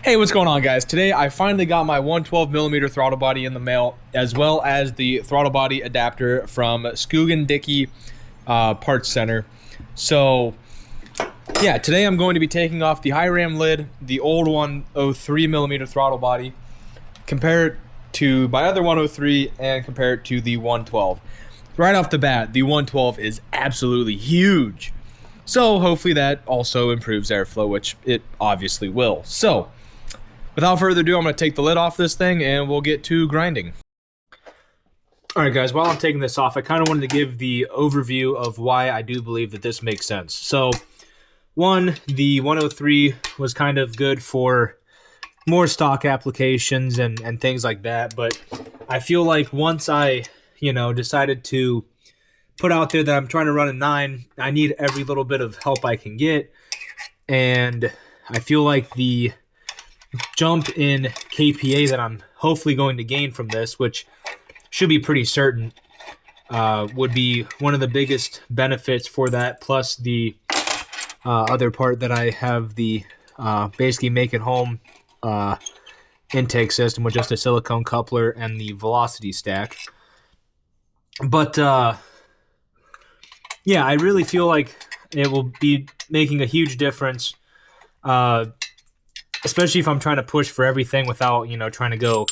Hey, what's going on, guys? Today I finally got my 112mm throttle body in the mail, as well as the throttle body adapter from Skoogan Dickey Parts Center. So yeah, today I'm going to be taking off the high ram lid, the old 103mm throttle body, compare it to my other 103 and compare it to the 112. Right off the bat, the 112 is absolutely huge. So hopefully that also improves airflow, which it obviously will. So without further ado, I'm going to take the lid off this thing and we'll get to grinding. Alright guys, while I'm taking this off, I kind of wanted to give the overview of why I do believe that this makes sense. So, one, the 103 was kind of good for more stock applications and things like that, but I feel like once I, decided to put out there that I'm trying to run a 9, I need every little bit of help I can get, and I feel like the jump in KPA that I'm hopefully going to gain from this, which should be pretty certain, would be one of the biggest benefits for that, plus the other part that I have the basically make it home intake system with just a silicone coupler and the velocity stack. But yeah, I really feel like it will be making a huge difference, especially if I'm trying to push for everything without, trying to go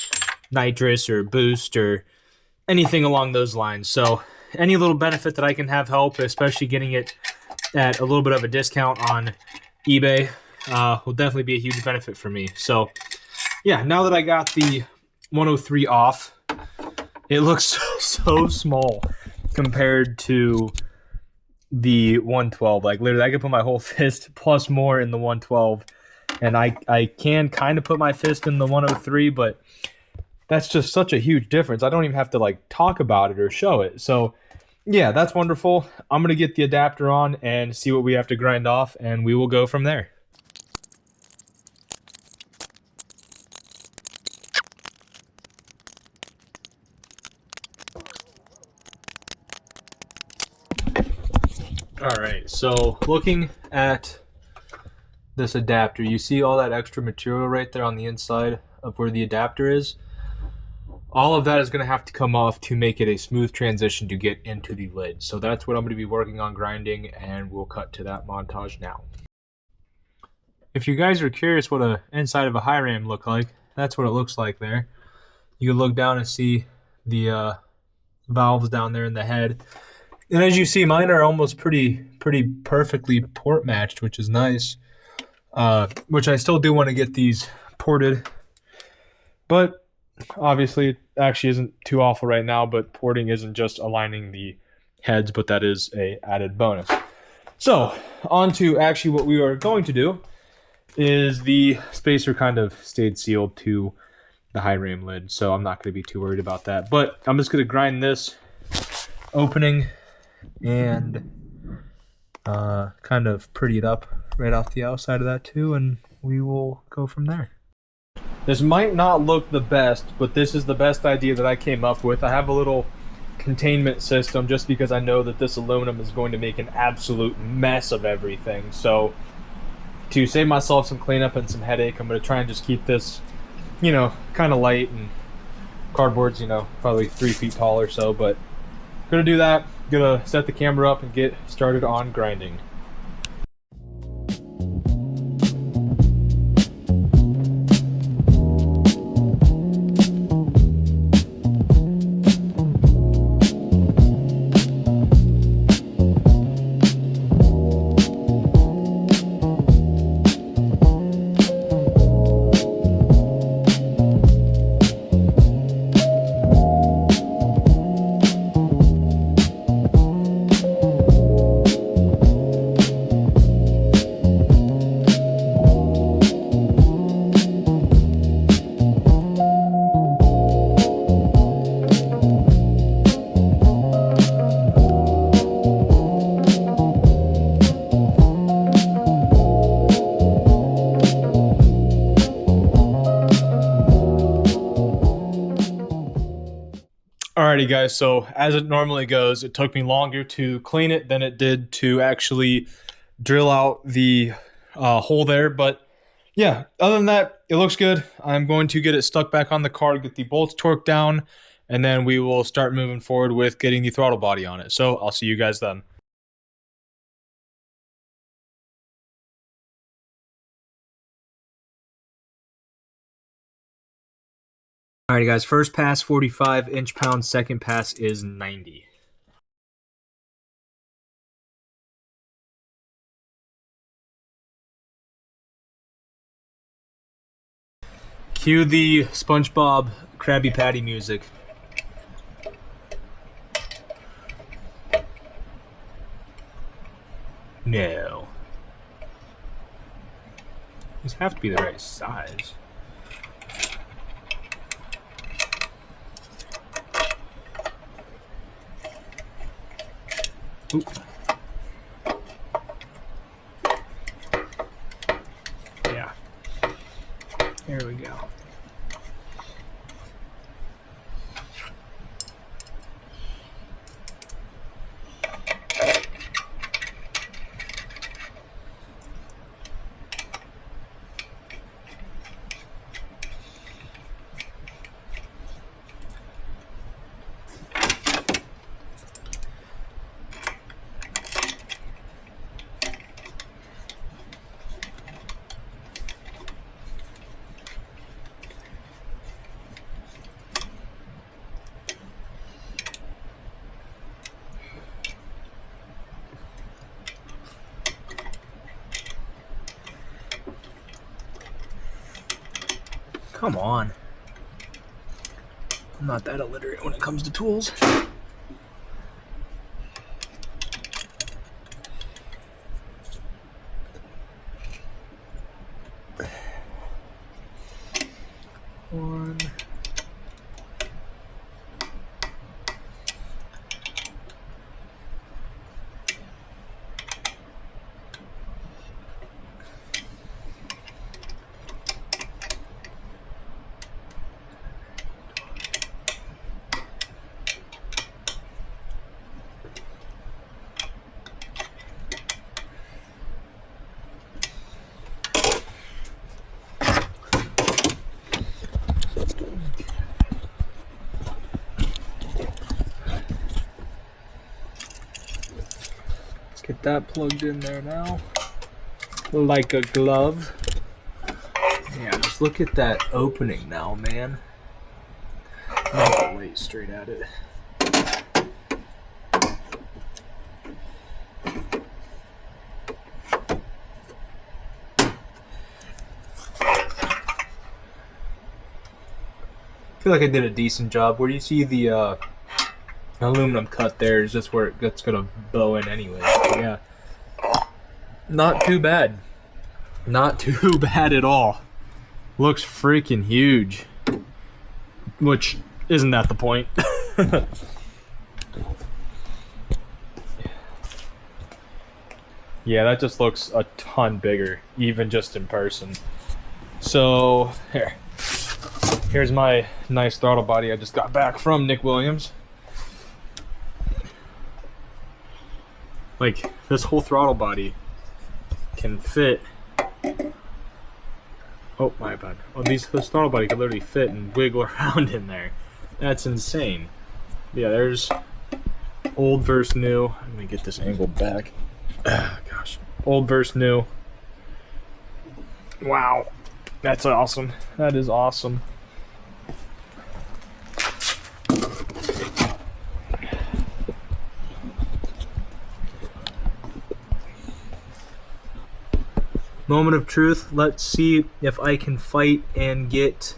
nitrous or boost or anything along those lines. So any little benefit that I can have help, especially getting it at a little bit of a discount on eBay, will definitely be a huge benefit for me. So yeah, now that I got the 103 off, it looks so small compared to the 112. Like literally I could put my whole fist plus more in the 112, and I can kind of put my fist in the 103, but that's just such a huge difference. I don't even have to like talk about it or show it. So yeah, that's wonderful. I'm gonna get the adapter on and see what we have to grind off, and we will go from there. Alright, so looking at this adapter, you see all that extra material right there on the inside of where the adapter is? All of that is going to have to come off to make it a smooth transition to get into the lid. So that's what I'm going to be working on grinding, and we'll cut to that montage now. If you guys are curious what an inside of a high ram look like, that's what it looks like there. You can look down and see the valves down there in the head. And as you see, mine are almost pretty perfectly port matched, which is nice. Which I still do want to get these ported, but obviously it actually isn't too awful right now. But porting isn't just aligning the heads, but that is a added bonus. So on to actually what we are going to do is the spacer kind of stayed sealed to the high ram lid, so I'm not going to be too worried about that. But I'm just going to grind this opening and kind of pretty it up right off the outside of that too, and we will go from there. This might not look the best, but this is the best idea that I came up with. I have a little containment system just because I know that this aluminum is going to make an absolute mess of everything. So to save myself some cleanup and some headache, I'm going to try and just keep this, kind of light, and cardboard's, probably 3 feet tall or so, but gonna do that. Gonna set the camera up and get started on grinding. Alrighty guys, so as it normally goes, it took me longer to clean it than it did to actually drill out the hole there, but yeah, other than that, it looks good. I'm going to get it stuck back on the car, get the bolts torqued down, and then we will start moving forward with getting the throttle body on it. So I'll see you guys then. Alrighty guys, first pass 45 inch-pounds, second pass is 90. Cue the SpongeBob Krabby Patty music. No. These have to be the right size. Ooh. Yeah. There we go. Come on. I'm not that illiterate when it comes to tools. One. Get that plugged in there now. Like a glove. Yeah, just look at that opening now, man. I'll go lay straight at it. I feel like I did a decent job. Where do you see the aluminum cut there is just where it's gonna bow in anyway. So yeah, not too bad. Not too bad at all. Looks freaking huge. Which, isn't that the point? Yeah, that just looks a ton bigger, even just in person. So, here's my nice throttle body I just got back from Nick Williams. Like, this whole throttle body can fit. Oh, my bad. Well, this throttle body can literally fit and wiggle around in there. That's insane. Yeah, there's old versus new. Let me get this angle back. Gosh. Old versus new. Wow. That's awesome. That is awesome. Moment of truth. Let's see if I can fight and get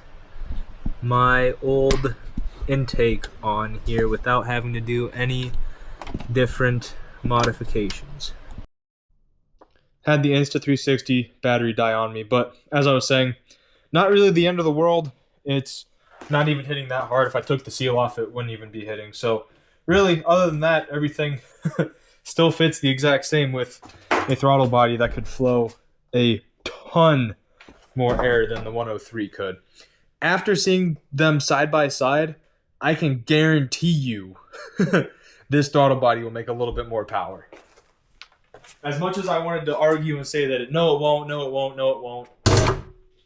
my old intake on here without having to do any different modifications. Had the Insta360 battery die on me, but as I was saying, not really the end of the world. It's not even hitting that hard. If I took the seal off, it wouldn't even be hitting. So really, other than that, everything still fits the exact same with a throttle body that could flow a ton more air than the 103 could. After seeing them side by side, I can guarantee you this throttle body will make a little bit more power. As much as I wanted to argue and say that no, it won't, no, it won't, no, it won't,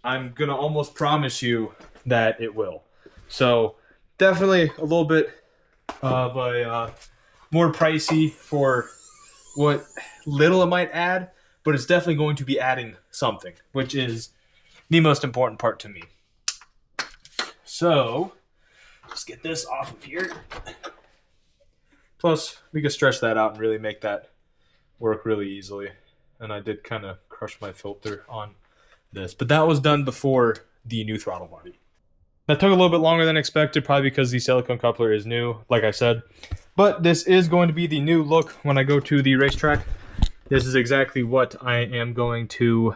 I'm gonna almost promise you that it will. So definitely a little bit of a more pricey for what little it might add, but it's definitely going to be adding something, which is the most important part to me. So let's get this off of here. Plus, we can stretch that out and really make that work really easily. And I did kind of crush my filter on this, but that was done before the new throttle body. That took a little bit longer than expected, probably because the silicone coupler is new, like I said. But this is going to be the new look when I go to the racetrack. This is exactly what I am going to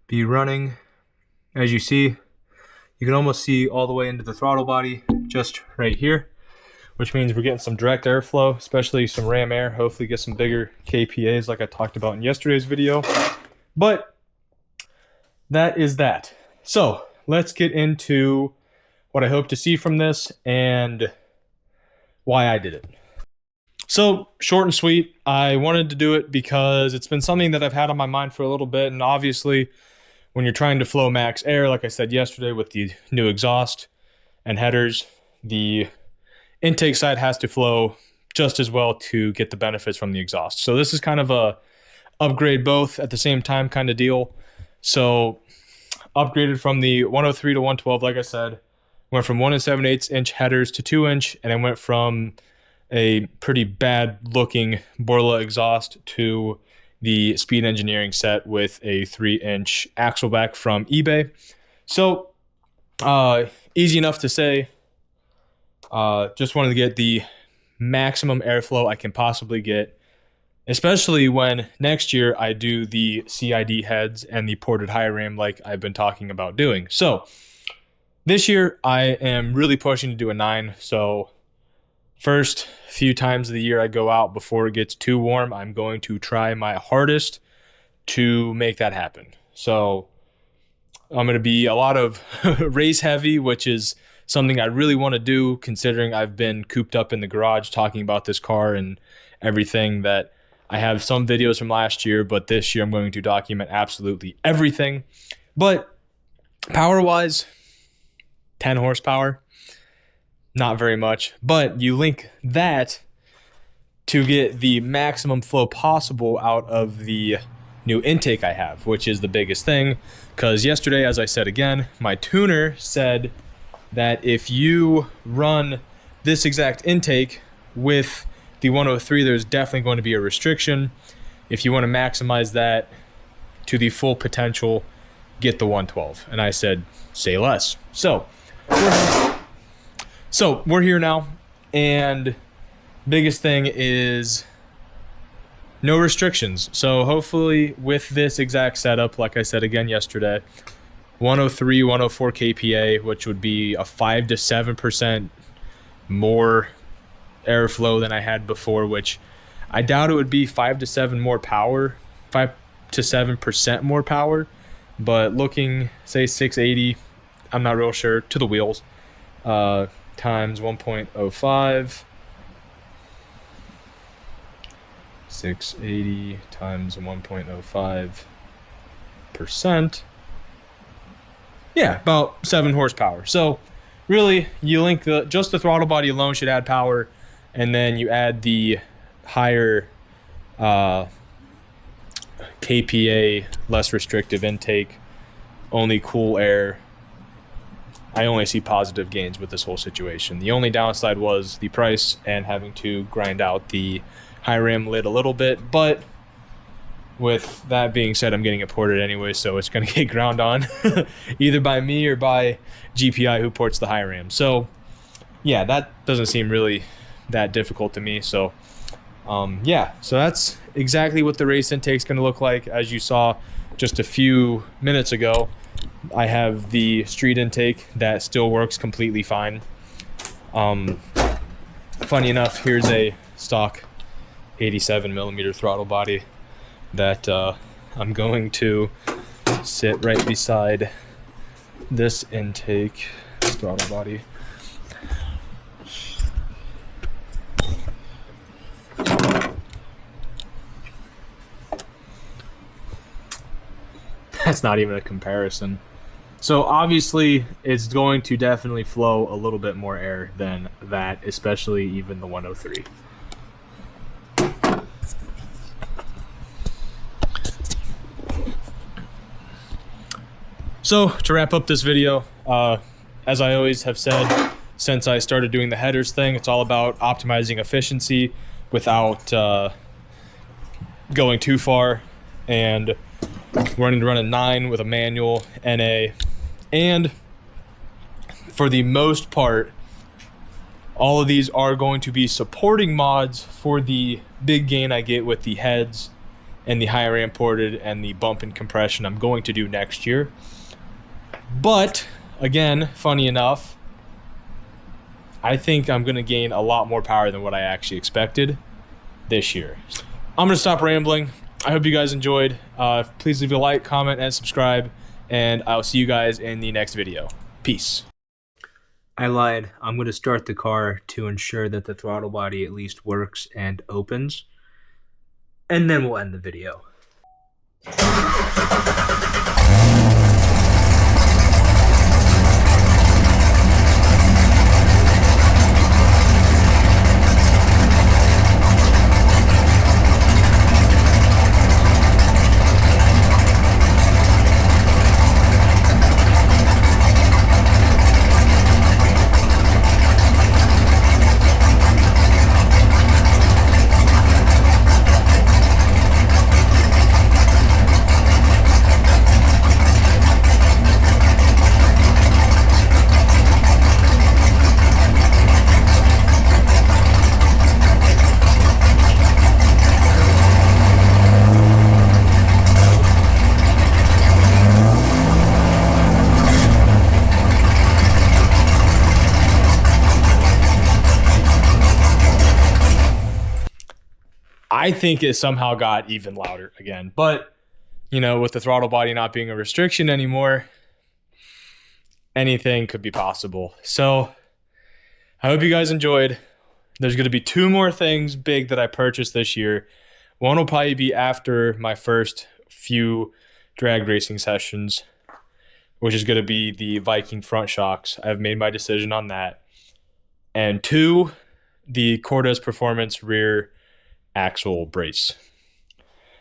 be running. As you see, you can almost see all the way into the throttle body just right here, which means we're getting some direct airflow, especially some ram air. Hopefully get some bigger KPAs like I talked about in yesterday's video. But that is that. So let's get into what I hope to see from this and why I did it. So short and sweet, I wanted to do it because it's been something that I've had on my mind for a little bit. And obviously when you're trying to flow max air, like I said yesterday with the new exhaust and headers, the intake side has to flow just as well to get the benefits from the exhaust. So this is kind of a upgrade both at the same time kind of deal. So upgraded from the 103 to 112, like I said, went from 1 7/8 inch headers to 2 inch, and I went from a pretty bad looking Borla exhaust to the Speed Engineering set with a 3 inch axle back from eBay. So easy enough to say. Just wanted to get the maximum airflow I can possibly get, especially when next year I do the CID heads and the ported high ram like I've been talking about doing. So this year I am really pushing to do a 9. So first few times of the year I go out before it gets too warm, I'm going to try my hardest to make that happen. So I'm going to be a lot of race heavy, which is something I really want to do considering I've been cooped up in the garage talking about this car and everything. That I have some videos from last year, but this year I'm going to document absolutely everything. But power-wise, 10 horsepower, not very much. But you link that to get the maximum flow possible out of the new intake I have, which is the biggest thing. Because yesterday, as I said again, my tuner said that if you run this exact intake with the 103, there's definitely going to be a restriction. If you want to maximize that to the full potential, get the 112. And I said, say less. So we're here now, and biggest thing is no restrictions. So hopefully with this exact setup, like I said again yesterday, 103, 104 kPa, which would be a 5 to 7% more airflow than I had before, which I doubt it would be 5 to 7 more power, 5 to 7% more power, but looking, say 680, I'm not real sure, to the wheels, times 1.05, 680 times 1.05%. Yeah, about 7 horsepower. So really, you link just the throttle body alone should add power, and then you add the higher kPa, less restrictive intake, only cool air. I only see positive gains with this whole situation. The only downside was the price and having to grind out the high ram lid a little bit, but with that being said, I'm getting it ported anyway, so it's going to get ground on either by me or by GPI, who ports the high ram. So yeah, that doesn't seem really that difficult to me. So yeah, so that's exactly what the race intake is going to look like. As you saw just a few minutes ago, I have the street intake that still works completely fine. Funny enough, here's a stock 87 millimeter throttle body that I'm going to sit right beside this intake throttle body. That's not even a comparison. So obviously it's going to definitely flow a little bit more air than that, especially even the 103. So to wrap up this video, as I always have said since I started doing the headers thing, it's all about optimizing efficiency without going too far, and running to run a 9 with a manual NA. And for the most part, all of these are going to be supporting mods for the big gain I get with the heads and the higher amp ported and the bump and compression I'm going to do next year. But again, funny enough, I think I'm going to gain a lot more power than what I actually expected this year. I'm going to stop rambling. I hope you guys enjoyed. Please leave a like, comment, and subscribe, and I'll see you guys in the next video. Peace. I lied. I'm going to start the car to ensure that the throttle body at least works and opens, and then we'll end the video. I think it somehow got even louder again. But, you know, with the throttle body not being a restriction anymore, anything could be possible. So I hope you guys enjoyed. There's going to be 2 more things big that I purchased this year. One will probably be after my first few drag racing sessions, which is going to be the Viking front shocks. I've made my decision on that. And 2, the Cortez Performance rear axle brace.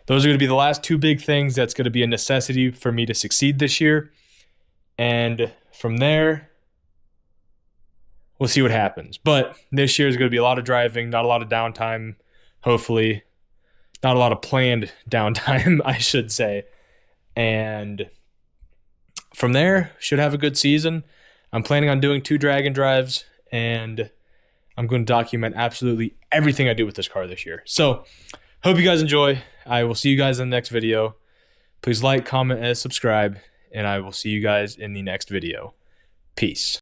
Those are going to be the last 2 big things that's going to be a necessity for me to succeed this year. And from there, we'll see what happens. But this year is going to be a lot of driving, not a lot of downtime, hopefully. Not a lot of planned downtime, I should say. And from there, should have a good season. I'm planning on doing 2 drag and drives, and I'm going to document absolutely everything I do with this car this year. So, hope you guys enjoy. I will see you guys in the next video. Please like, comment, and subscribe, and I will see you guys in the next video. Peace.